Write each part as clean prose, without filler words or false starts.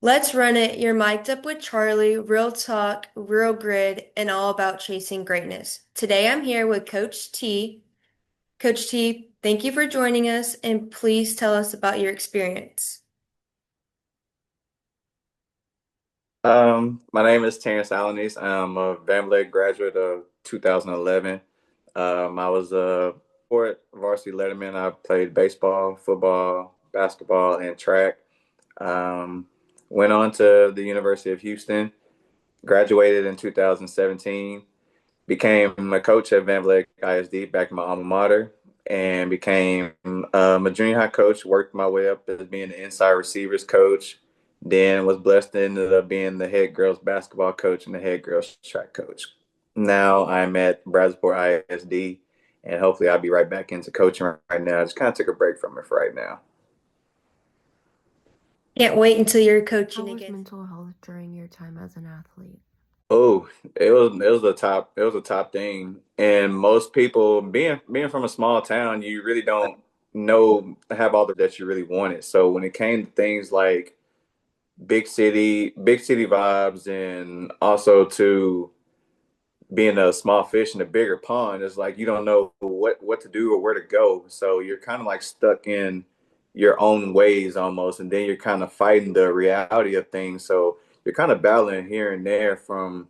Let's run it. You're mic'd up with Charlie, real talk, real grid, and all about chasing greatness. Today I'm here with Coach T. Coach T, thank you for joining us, and please tell us about your experience. My name is Terrence Alanis. I'm a Van Vliet graduate of 2011. I was a sport varsity letterman. I played baseball, football, basketball, and track. Um, Went on to the University of Houston, graduated in 2017, became a coach at Van Vliet ISD back in my alma mater, and became a junior high coach. Worked my way up as being the inside receivers coach. Then was blessed to ended up being the head girls basketball coach and the head girls track coach. Now I'm at Brazosport ISD, and hopefully I'll be right back into coaching right now. I just kind of took a break from it for right now. Can't wait until you're How coaching was again. mental health during your time as an athlete? Oh, it was the top thing. And most people being from a small town, you really don't know have all the that you really wanted. So when it came to things like big city vibes and also to being a small fish in a bigger pond, it's like you don't know what to do or where to go. So you're kind of like stuck in your own ways almost, and then you're kind of fighting the reality of things. So you're kind of battling here and there from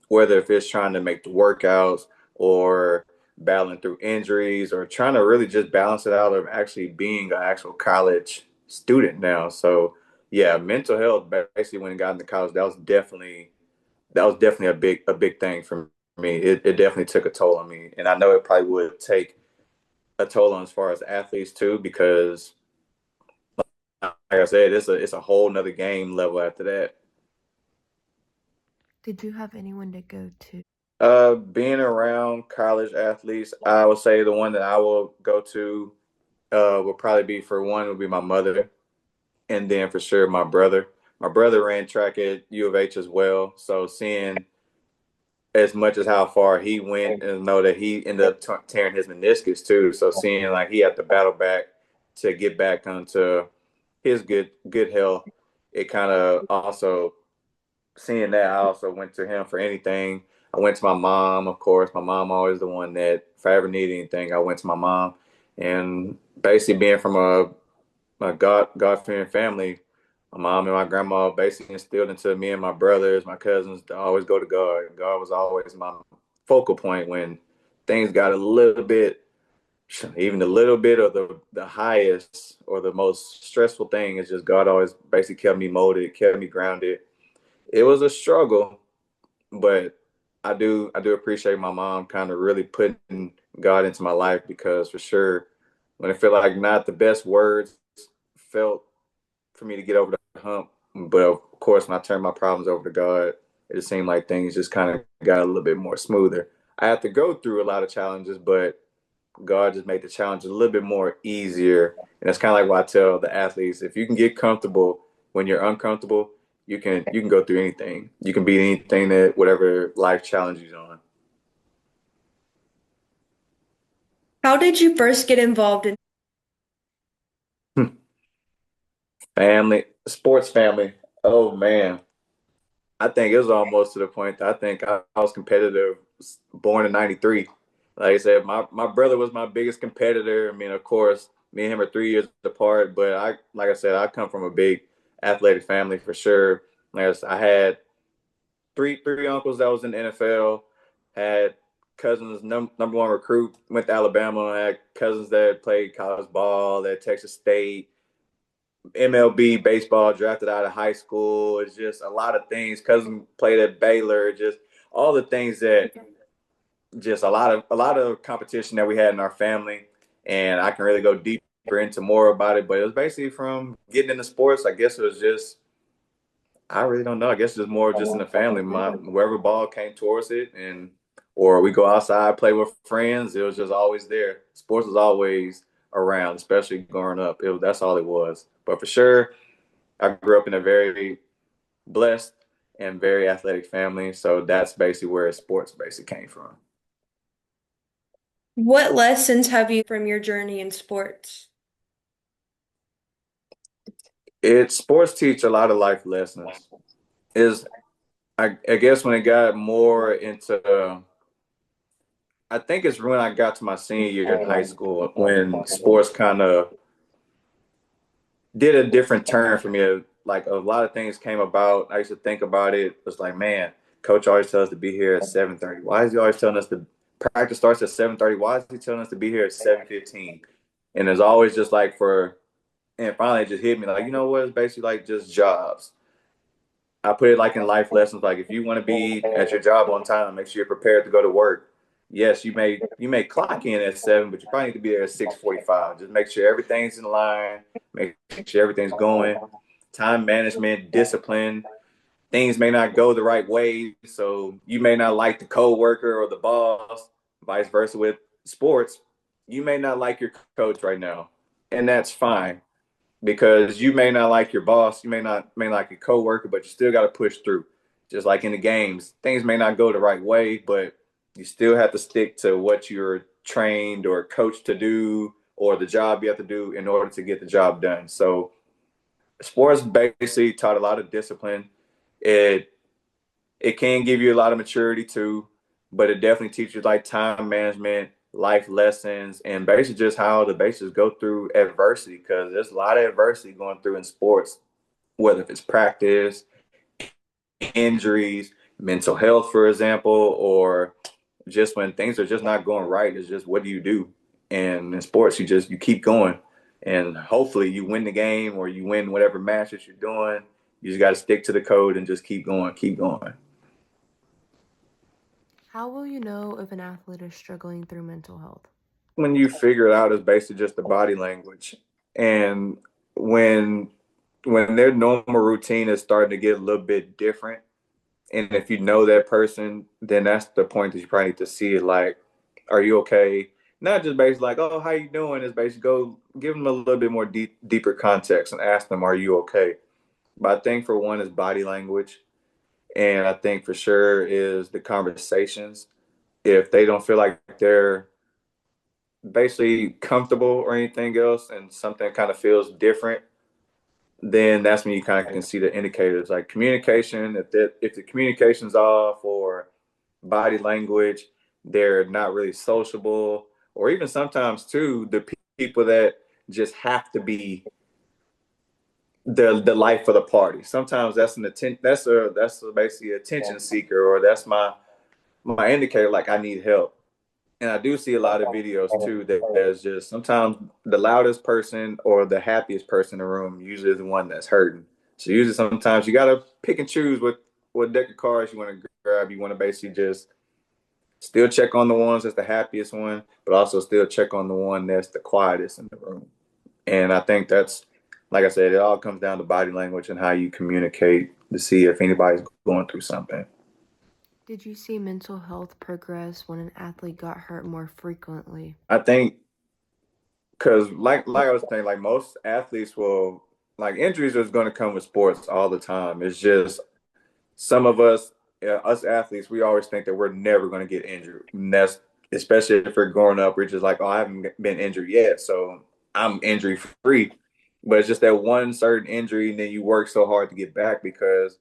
whether if it's trying to make the workouts or battling through injuries or trying to really just balance it out of actually being an actual college student now. So yeah, mental health basically when it got into college, that was definitely a big thing for me. It definitely took a toll on me. And I know it probably would take a toll on as far as athletes too, because like I said, it's a whole nother game level after that. Did you have anyone to go to? Being around college athletes, I would say the one that I will go to would probably be for one would be my mother, and then for sure my brother. My brother ran track at U of H as well, so seeing as much as how far he went and know that he ended up tearing his meniscus too. So seeing like he had to battle back to get back onto his good health, it kind of also seeing that, I also went to him for anything. I went to my mom, of course. My mom always the one that if I ever need anything, I went to my mom. And basically being from a God fearing family, my mom and my grandma basically instilled into me and my brothers, my cousins to always go to God. God was always my focal point when things got a little bit, even a little bit of the highest or the most stressful thing is just God always basically kept me molded, kept me grounded. It was a struggle, but I do appreciate my mom kind of really putting God into my life because for sure when I feel like not the best words felt for me to get over the hump, but of course when I turned my problems over to God, it just seemed like things just kind of got a little bit more smoother. I had to go through a lot of challenges, but God just made the challenge a little bit more easier. And that's kind of like what I tell the athletes: if you can get comfortable when you're uncomfortable, you can go through anything. You can beat anything that whatever life challenges you on. How did you first get involved in? Family, sports family. Oh man, I think it was almost to the point that I think I was competitive. Born in '93. Like I said, my brother was my biggest competitor. I mean, of course, me and him are 3 years apart, but like I said, I come from a big athletic family for sure. I had three uncles that was in the NFL, had cousins number one recruit went to Alabama, had cousins that played college ball at Texas State, MLB baseball, drafted out of high school. It's just a lot of things. Cousin played at Baylor. Just all the things that just a lot of competition that we had in our family. And I can really go deeper into more about it. But it was basically from getting into sports. I guess it was just I really don't know. I guess it's more just in the family. Wherever ball came towards it, and or we go outside play with friends. It was just always there. Sports was always around, especially growing up. That's all it was. But for sure, I grew up in a very blessed and very athletic family, so that's basically where sports basically came from. What lessons have you from your journey in sports? Sports teach a lot of life lessons. Is I guess when it got more into, I think it's when I got to my senior year in high school when sports kind of did a different turn for me. Like a lot of things came about. I used to think about it. It was like, man, coach always tells us to be here at 7:30. Why is he always telling us to practice starts at 7:30? Why is he telling us to be here at 7:15? And it's always just like and finally it just hit me like, you know what? It's basically like just jobs. I put it like in life lessons. Like if you want to be at your job on time, make sure you're prepared to go to work. Yes, you may clock in at 7, but you probably need to be there at 6:45. Just make sure everything's in line, make sure everything's going. Time management, discipline. Things may not go the right way, so you may not like the coworker or the boss. Vice versa with sports, you may not like your coach right now, and that's fine because you may not like your boss, you may like your coworker, but you still got to push through. Just like in the games, things may not go the right way, but you still have to stick to what you're trained or coached to do, or the job you have to do in order to get the job done. So sports basically taught a lot of discipline. It it can give you a lot of maturity too, but it definitely teaches like time management, life lessons, and basically just how the bases go through adversity because there's a lot of adversity going through in sports, whether if it's practice, injuries, mental health, for example, or just when things are just not going right. It's just what do you do? And in sports, you keep going, and hopefully you win the game or you win whatever match that you're doing. You just got to stick to the code and just keep going, keep going. How will you know if an athlete is struggling through mental health? When you figure it out, it's basically just the body language. And when when their normal routine is starting to get a little bit different, and if you know that person, then that's the point that you probably need to see it like, are you okay? Not just basically like, oh, how you doing? Is basically go give them a little bit more deeper context and ask them, are you okay? But I think for one is body language, and I think for sure is the conversations. If they don't feel like they're basically comfortable or anything else and something kind of feels different, then that's when you kind of can see the indicators like communication. If the communication's off or body language, they're not really sociable, or even sometimes too the people that just have to be the life of the party. Sometimes that's an attention. Basically attention seeker, or that's my indicator. Like I need help. And I do see a lot of videos too that there's just sometimes the loudest person or the happiest person in the room usually is the one that's hurting. So usually sometimes you gotta pick and choose what deck of cards you want to grab. You want to basically just still check on the ones that's the happiest one, but also still check on the one that's the quietest in the room. And I think that's like I said, it all comes down to body language and how you communicate to see if anybody's going through something. Did you see mental health progress when an athlete got hurt more frequently? I think because like I was saying, like most athletes will like injuries is going to come with sports all the time. It's just some of us, us athletes, we always think that we're never going to get injured. And that's especially if we're growing up, we're just like, oh, I haven't been injured yet, so I'm injury free. But it's just that one certain injury, and then you work so hard to get back because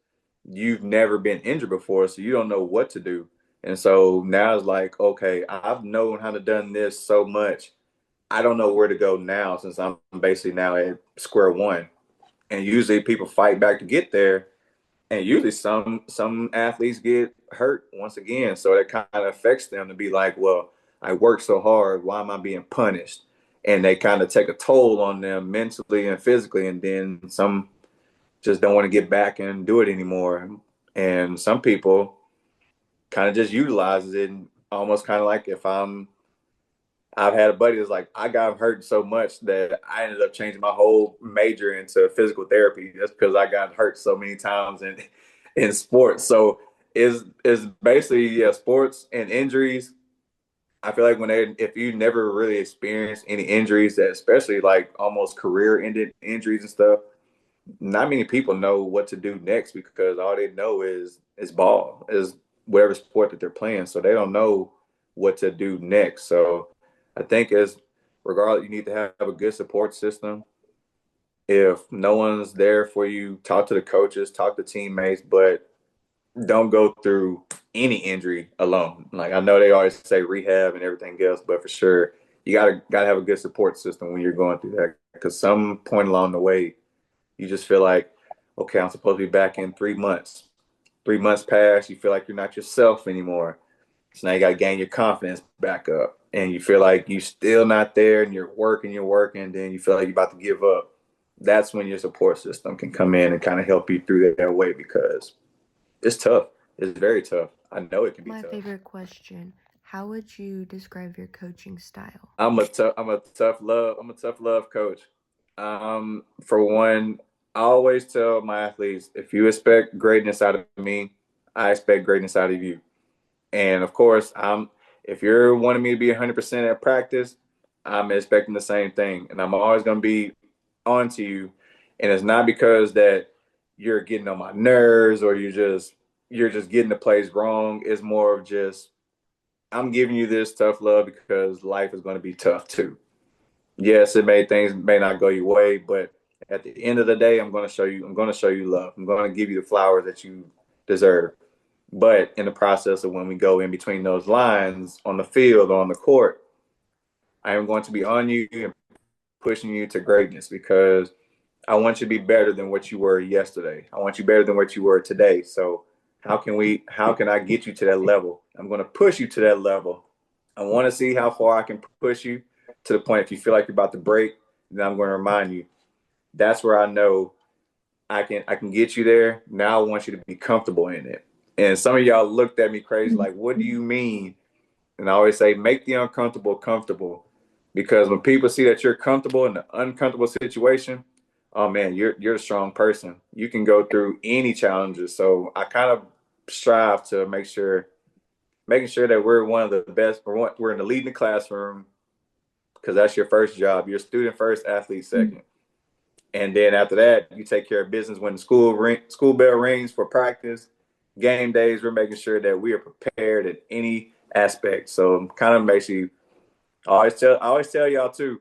you've never been injured before, so you don't know what to do. And so now it's like, okay, I've known how to done this so much. I don't know where to go now since I'm basically now at square one. And usually people fight back to get there, and usually some athletes get hurt once again, so that kind of affects them to be like, well, I worked so hard, why am I being punished? And they kind of take a toll on them mentally and physically, and then some just don't want to get back and do it anymore. And some people kind of just utilizes it, almost kind of like if I've had a buddy that's like, I got hurt so much that I ended up changing my whole major into physical therapy just because I got hurt so many times in sports. So is basically, yeah, sports and injuries. I feel like if you never really experienced any injuries, that especially like almost career ended injuries and stuff, not many people know what to do next because all they know is ball, is whatever sport that they're playing. So they don't know what to do next. So I think as regardless, you need to have a good support system. If no one's there for you, talk to the coaches, talk to teammates, but don't go through any injury alone. Like I know they always say rehab and everything else, but for sure you gotta have a good support system when you're going through that. Because some point along the way, you just feel like, okay, I'm supposed to be back in 3 months. 3 months pass, you feel like you're not yourself anymore. So now you got to gain your confidence back up, and you feel like you're still not there, and you're working, and then you feel like you're about to give up. That's when your support system can come in and kind of help you through that way because it's tough. It's very tough. I know it can be My tough. favorite question. How would you describe your coaching style? I'm a tough love coach. For one, I always tell my athletes, if you expect greatness out of me, I expect greatness out of you. And of course, if you're wanting me to be 100% at practice, I'm expecting the same thing, and I'm always going to be on to you. And it's not because that you're getting on my nerves or you're just getting the plays wrong. It's more of just I'm giving you this tough love because life is going to be tough too. Yes, things may not go your way, but at the end of the day, I'm going to show you love. I'm going to give you the flowers that you deserve. But in the process of when we go in between those lines on the field or on the court, I am going to be on you and pushing you to greatness because I want you to be better than what you were yesterday. I want you better than what you were today. So how can I get you to that level? I'm going to push you to that level. I want to see how far I can push you to the point if you feel like you're about to break, then I'm going to remind you. That's where I know I can get you there. Now I want you to be comfortable in it. And some of y'all looked at me crazy, like, what do you mean? And I always say, make the uncomfortable comfortable. Because when people see that you're comfortable in an uncomfortable situation, oh man, you're a strong person. You can go through any challenges. So I kind of strive to making sure that we're one of the best. We're in the lead in the classroom because that's your first job. You're student first, athlete second. And then after that, you take care of business when the school bell rings for practice, game days. We're making sure that we are prepared at any aspect. So kind of makes you. I always tell y'all too.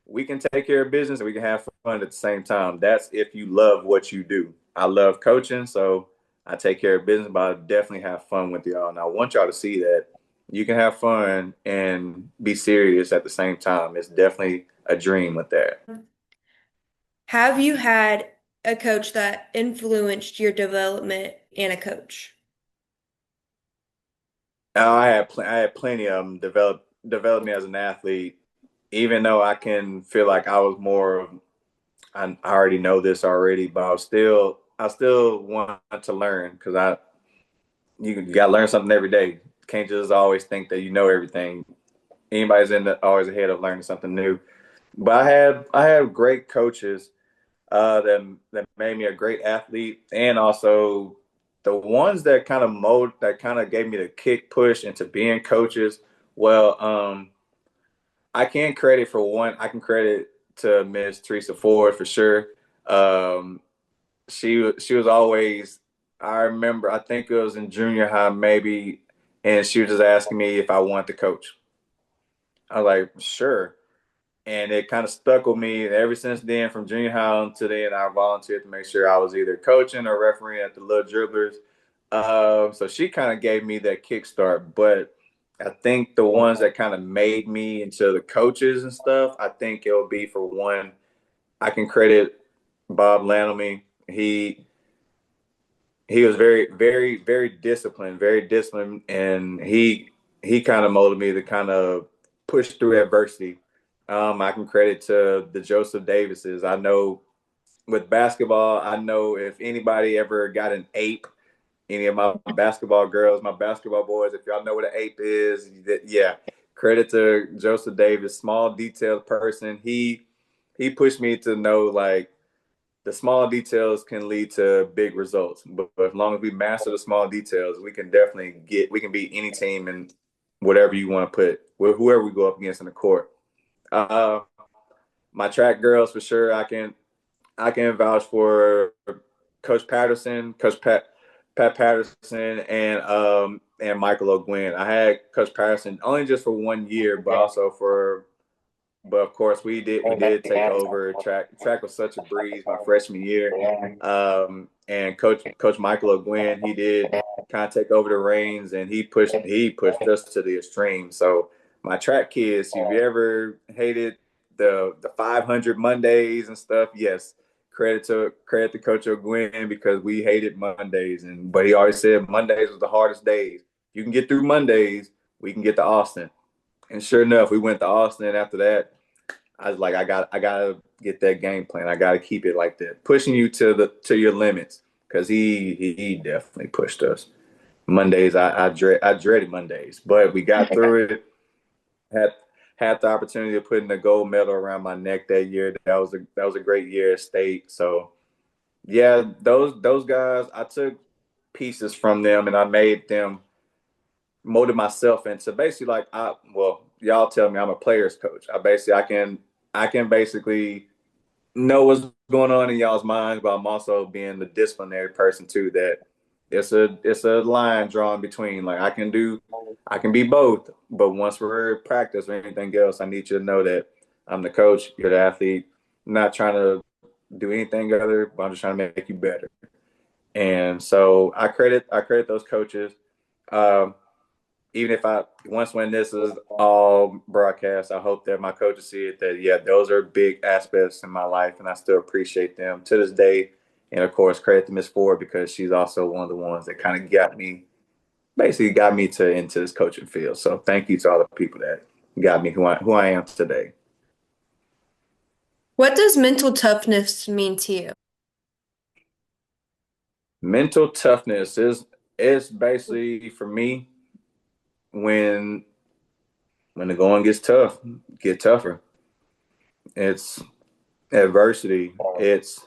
We can take care of business and we can have fun at the same time. That's if you love what you do. I love coaching, so I take care of business, but I definitely have fun with y'all. And I want y'all to see that you can have fun and be serious at the same time. It's definitely a dream with that. Have you had a coach that influenced your development and a coach? I had plenty of them develop me as an athlete. Even though I can feel like I was more, I already know this already, but I still want to learn because you got to learn something every day. Can't just always think that you know everything. Anybody's always ahead of learning something new. But I had great coaches that made me a great athlete, and also the ones that kind of gave me the kick push into being coaches. Well, I can credit for one. I can credit to Miss Teresa Ford for sure. Um, she was always. I remember. I think it was in junior high maybe, and she was just asking me if I wanted to coach. I was like, sure. And it kind of stuck with me. And ever since then, from junior high to then, I volunteered to make sure I was either coaching or refereeing at the Little Dribblers. So she kind of gave me that kickstart. But I think the ones that kind of made me into the coaches and stuff, I think it'll be for one, I can credit Bob Lanamy. He was very disciplined, and he kind of molded me to kind of push through adversity. I can credit to the Joseph Davises. I know with basketball, I know if anybody ever got an ape, any of my basketball girls, my basketball boys, if y'all know what an ape is, yeah, credit to Joseph Davis, small detailed person. He pushed me to know like the small details can lead to big results. But as long as we master the small details, we can beat any team and whatever you want to put, whoever we go up against in the court. Uh, my track girls for sure. I can vouch for Coach Patterson, Pat Patterson, and Michael O'Gwen. I had Coach Patterson only just for 1 year, but also for but of course we did take over track. Track was such a breeze my freshman year. And Coach Michael O'Gwen, he did kind of take over the reins, and he pushed us to the extreme. So my track kids, if you ever hated the 500 Mondays and stuff, yes, credit to Coach O'Gwen, because we hated Mondays, but he always said Mondays was the hardest days. You can get through Mondays, we can get to Austin. And sure enough, we went to Austin, and after that, I was like, I gotta get that game plan. I gotta keep it like that, pushing you to your limits, because he definitely pushed us. Mondays, I dreaded Mondays, but we got through it. Had had the opportunity of putting the gold medal around my neck that year. That was a great year at state. So yeah, those guys, I took pieces from them, and I made them, molded myself into basically, like, y'all tell me I'm a player's coach. I can basically know what's going on in y'all's minds, but I'm also being the disciplinary person too. That it's a line drawn between, like, I can be both, but once we're at practice or anything else, I need you to know that I'm the coach, you're the athlete. I'm not trying to do anything other, but I'm just trying to make you better. And so I credit those coaches. Um, Even if once when this is all broadcast, I hope that my coaches see it, that yeah, those are big aspects in my life, and I still appreciate them to this day. And of course, credit to Miss Ford, because she's also one of the ones that kind of basically got me to into this coaching field. So thank you to all the people that got me who I am today. What does mental toughness mean to you? Mental toughness is basically, for me, when the going gets tough, get tougher. It's adversity. It's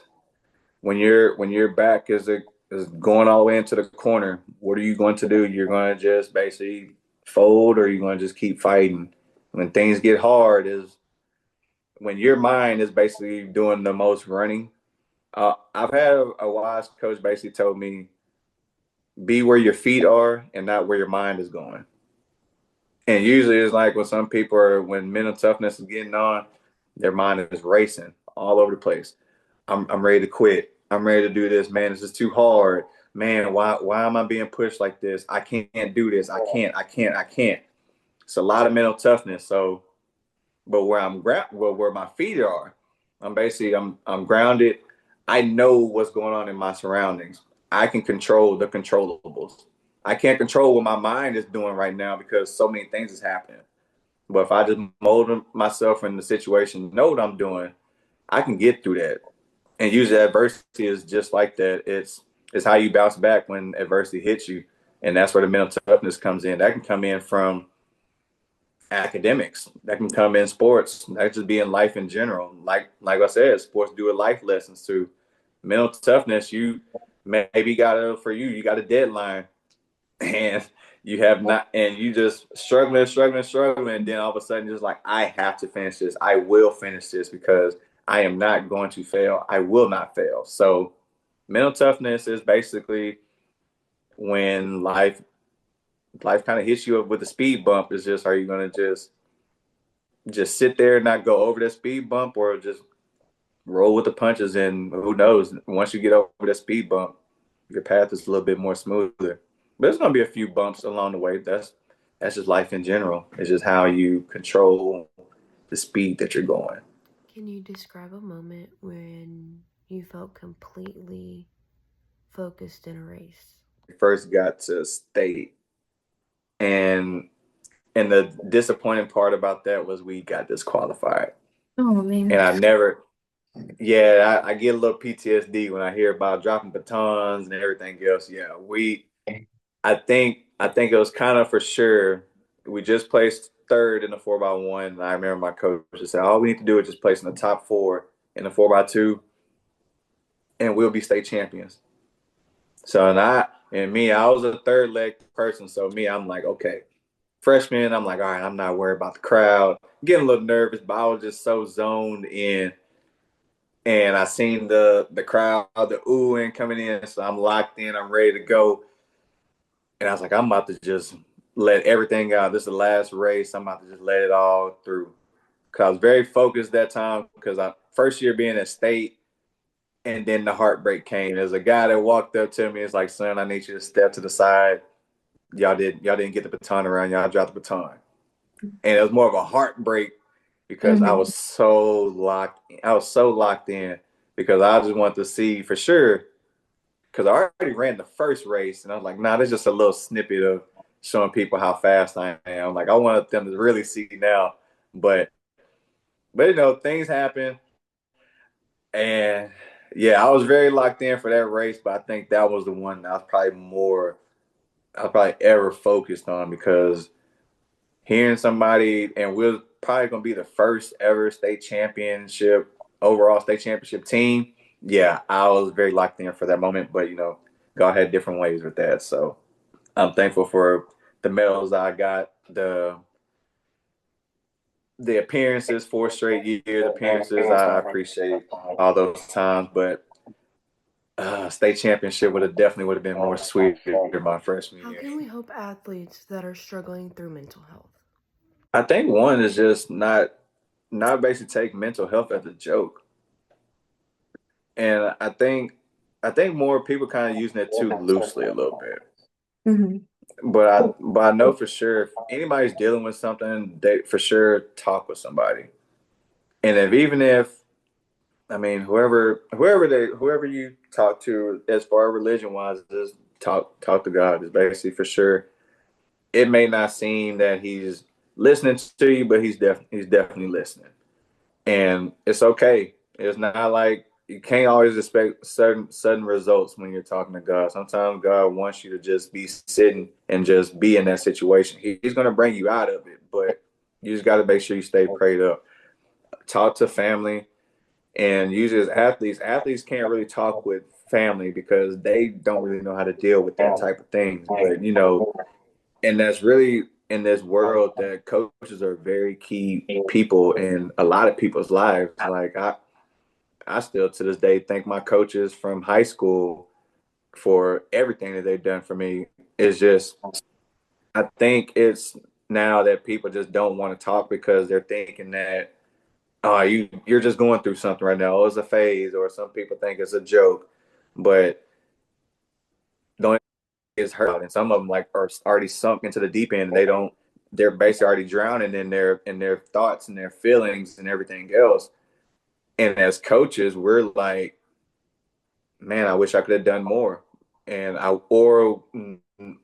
when your back is going all the way into the corner. What are you going to do? You're going to just basically fold, or you're going to just keep fighting. When things get hard, is when your mind is basically doing the most running. I've had a wise coach basically told me, be where your feet are and not where your mind is going. And usually it's like when mental toughness is getting on, their mind is racing all over the place. I'm ready to quit. I'm ready to do this, man. This is too hard. Man, why am I being pushed like this? I can't do this. I can't. It's a lot of mental toughness. So, but where my feet are, I'm grounded. I know what's going on in my surroundings. I can control the controllables. I can't control what my mind is doing right now, because so many things is happening. But if I just mold myself in the situation, know what I'm doing, I can get through that. And usually adversity is just like that. It's how you bounce back when adversity hits you. And that's where the mental toughness comes in. That can come in from academics. That can come in sports. That can just be in life in general. Like I said, sports do a life lessons too. Mental toughness, you got a deadline, and you have not, and you just struggling, and then all of a sudden just like, I have to finish this. I will finish this, because I am not going to fail. I will not fail. So mental toughness is basically when life kind of hits you up with a speed bump. Is just, are you going to just sit there and not go over that speed bump, or just roll with the punches? And who knows, once you get over that speed bump, your path is a little bit more smoother. But there's going to be a few bumps along the way. That's just life in general. It's just how you control the speed that you're going. Can you describe a moment when you felt completely focused in a race? First got to state, and the disappointing part about that was we got disqualified. Oh man. And I get a little PTSD when I hear about dropping batons and everything else. Yeah, I think it was kind of for sure. We just placed third in the 4x1, and I remember my coach just said, all we need to do is just place in the top four in the 4x2, and we'll be state champions. So I was a third leg person. So I'm like, okay, freshman, I'm like, all right, I'm not worried about the crowd. Getting a little nervous, but I was just so zoned in. And I seen the crowd, the oohing coming in. So I'm locked in, I'm ready to go. And I was like, I'm about to just let everything out. This is the last race. I'm about to just let it all through. because I was very focused that time because I first year being at state, and then the heartbreak came. There's a guy that walked up to me. It's like, son, I need you to step to the side. Y'all didn't get the baton around. Y'all dropped the baton, and it was more of a heartbreak because I Mhm. was so locked. I was so locked in because I just wanted to see for sure. Because I already ran the first race, and I was like, nah, that's just a little snippet of showing people how fast I am. Like I wanted them to really see now, but things happen, and yeah, I was very locked in for that race. But I think that was the one that I was probably ever focused on because hearing somebody, and we're probably gonna be the first ever overall state championship team. Yeah, I was very locked in for that moment, but God had different ways with that. So I'm thankful for the medals I got, the appearances, 4 straight years appearances. I appreciate all those times, but state championship would have been more sweeter my freshman How year. can we help athletes that are struggling through mental health? I think one is just not basically take mental health as a joke, and I think more people kind of using it too loosely a little bit. Mhm. But I know for sure if anybody's dealing with something, they for sure talk with somebody. And if I mean whoever you talk to as far as religion wise, just talk to God is basically for sure. It may not seem that he's listening to you, but he's definitely listening. And it's okay. It's not like you can't always expect certain sudden results when you're talking to God. Sometimes God wants you to just be sitting and just be in that situation. He's going to bring you out of it, but you just got to make sure you stay prayed up. Talk to family, and usually as athletes can't really talk with family because they don't really know how to deal with that type of things. But and that's really in this world that coaches are very key people in a lot of people's lives. Like I still to this day thank my coaches from high school for everything that they've done for me. It's just I think it's now that people just don't want to talk because they're thinking that you're just going through something right now. Oh, it's a phase, or some people think it's a joke, but don't is hurt, and some of them like are already sunk into the deep end. And they're basically already drowning in their thoughts and their feelings and everything else. And as coaches, we're like, man, I wish I could have done more. And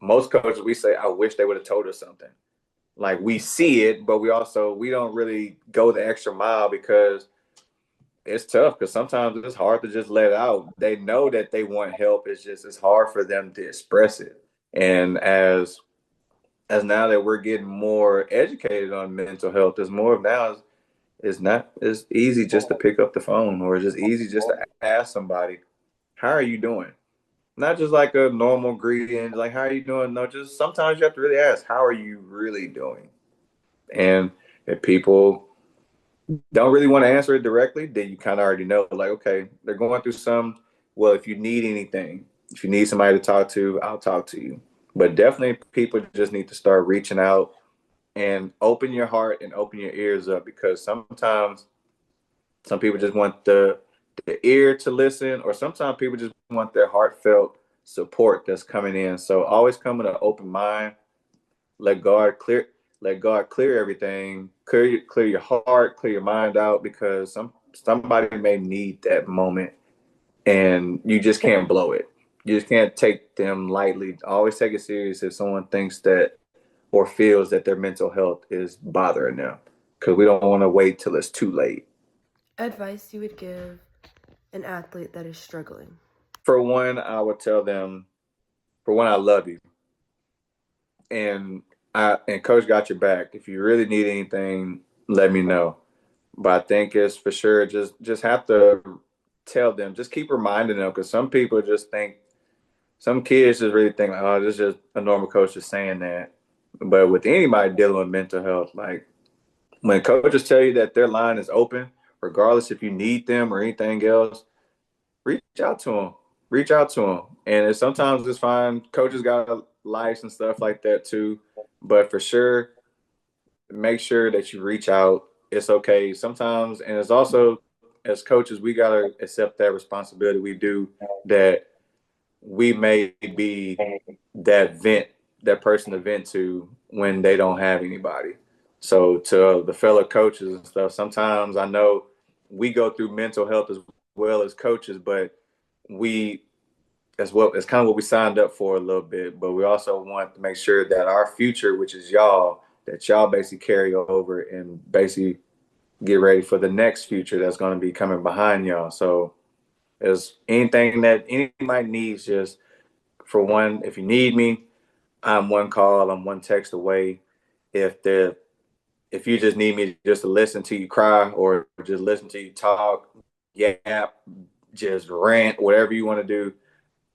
most coaches, we say, I wish they would have told us something. Like we see it, but we don't really go the extra mile because it's tough. Because sometimes it's hard to just let it out. They know that they want help. It's hard for them to express it. And as now that we're getting more educated on mental health, there's more of now. It's not as easy just to pick up the phone, or it's just easy just to ask somebody, "How are you doing?" Not just like a normal greeting, like "How are you doing?" No, just sometimes you have to really ask, "How are you really doing?" And if people don't really want to answer it directly, then you kind of already know, like, okay, they're going through some. Well, if you need anything, if you need somebody to talk to, I'll talk to you. But definitely, people just need to start reaching out and open your heart and open your ears up because sometimes some people just want the ear to listen, or sometimes people just want their heartfelt support that's coming in. So always come with an open mind. Let God clear let God clear everything. Clear your heart, clear your mind out because somebody may need that moment, and you just can't blow it. You just can't take them lightly. Always take it serious if someone thinks that or feels that their mental health is bothering them because we don't want to wait till it's too late. Advice you would give an athlete that is struggling? For one, I would tell them, for one, I love you, and coach got your back. If you really need anything, let me know. But I think it's for sure just have to tell them, just keep reminding them because some people just think some kids just really think like, oh, this is just a normal coach just saying that. But with anybody dealing with mental health, like when coaches tell you that their line is open, regardless if you need them or anything else, reach out to them. Reach out to them. And sometimes it's fine. Coaches got lives and stuff like that too. But for sure, make sure that you reach out it's okay sometimes. And it's also, as coaches, we got to accept that responsibility. We do that. We may be that person to vent to when they don't have anybody. So to the fellow coaches and stuff, sometimes I know we go through mental health as well as coaches, but we as well, it's kind of what we signed up for a little bit, but we also want to make sure that our future, which is y'all, that y'all basically carry over and basically get ready for the next future that's going to be coming behind y'all. So there's anything that anybody needs, just for one, if you need me, I'm one call, I'm one text away. If the if you just need me just to listen to you cry or just listen to you talk, yap, just rant, whatever you want to do,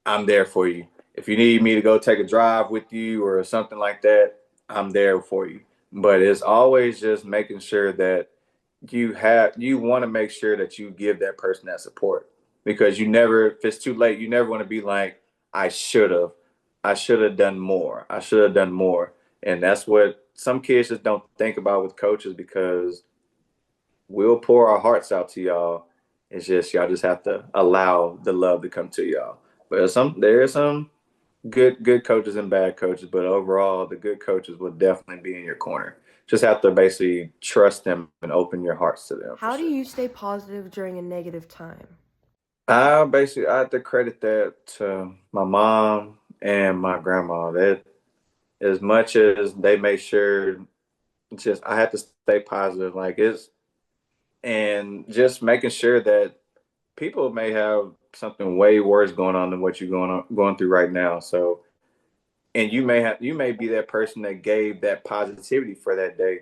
I'm there for you. If you need me to go take a drive with you or something like that, I'm there for you. But it's always just making sure that you want to make sure that you give that person that support, because you never, if it's too late, you never want to be like, I should have done more. I should have done more. And that's what some kids just don't think about with coaches, because we'll pour our hearts out to y'all. It's just y'all just have to allow the love to come to y'all. But there are some good coaches and bad coaches, but overall the good coaches will definitely be in your corner. Just have to basically trust them and open your hearts to them for How do sure. you stay positive during a negative time? I have to credit that to my mom and my grandma. That as much as they made sure, just I had to stay positive. Like it's and just making sure that people may have something way worse going on than what you're going through right now. So, and you may be that person that gave that positivity for that day.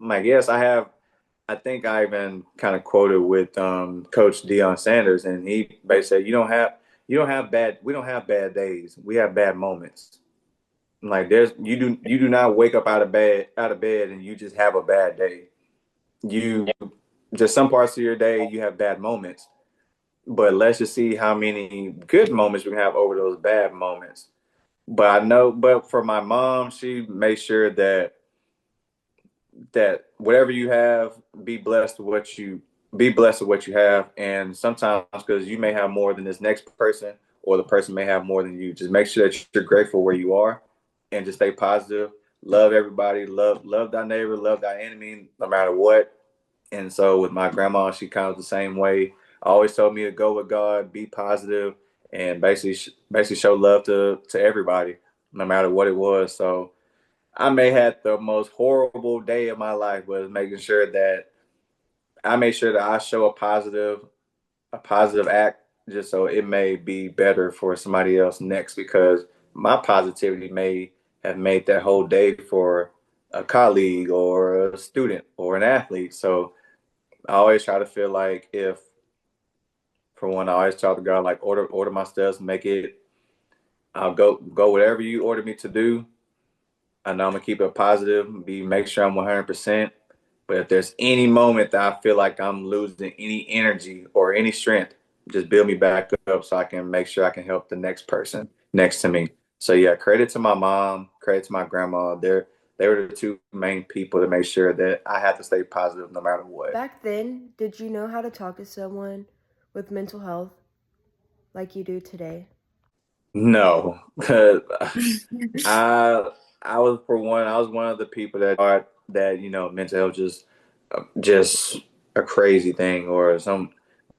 I'm like, yes, I have. I think I even kind of quoted with Coach Deion Sanders, and he basically said, you don't have bad we don't have bad days. We have bad moments. Like you do not wake up out of bed and you just have a bad day. You just some parts of your day you have bad moments, but let's just see how many good moments we can have over those bad moments. But for my mom, she makes sure that whatever you have, be blessed with what you have. And sometimes, because you may have more than this next person, or the person may have more than you, just make sure that you're grateful where you are, and just stay positive. Love everybody. Love thy neighbor. Love thy enemy, no matter what. And so with my grandma, she kind of the same way. Always told me to go with God, be positive, and basically show love to everybody, no matter what it was. So I may have the most horrible day of my life, was making sure that I make sure that I show a positive act, just so it may be better for somebody else next, because my positivity may have made that whole day for a colleague or a student or an athlete. So I always try to feel like, if for one, I always tell the God, like, order my steps, make it. I'll go whatever you order me to do. I know I'm gonna keep it positive, make sure I'm 100%. But if there's any moment that I feel like I'm losing any energy or any strength, just build me back up so I can make sure I can help the next person next to me. So yeah, credit to my mom, credit to my grandma. They were the two main people to make sure that I had to stay positive no matter what. Back then, did you know how to talk to someone with mental health like you do today? No, I I was one of the people that thought that mental health just a crazy thing or some,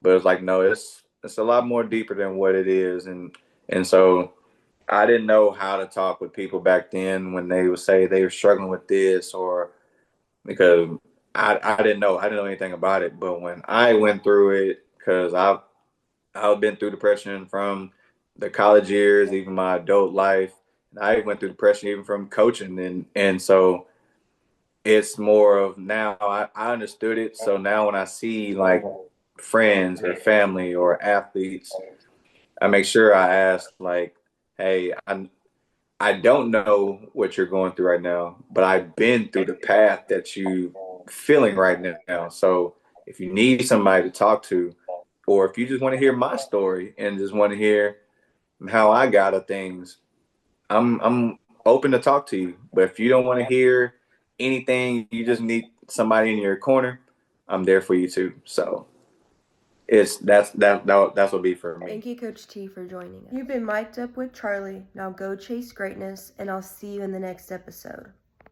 but it's like, no, it's a lot more deeper than what it is. And so I didn't know how to talk with people back then when they would say they were struggling with this, or because I didn't know anything about it. But when I went through it, because I've been through depression from the college years, even my adult life. I went through depression even from coaching, and so it's more of now I understood it. So now when I see like friends or family or athletes, I make sure I ask, like, hey, I don't know what you're going through right now, but I've been through the path that you feeling right now. So if you need somebody to talk to, or if you just want to hear my story and just want to hear how I got of things, I'm open to talk to you. But if you don't want to hear anything, you just need somebody in your corner, I'm there for you too. So that's what would be for me. Thank you, Coach T, for joining us. You've been mic'd up with Charlie. Now go chase greatness, and I'll see you in the next episode.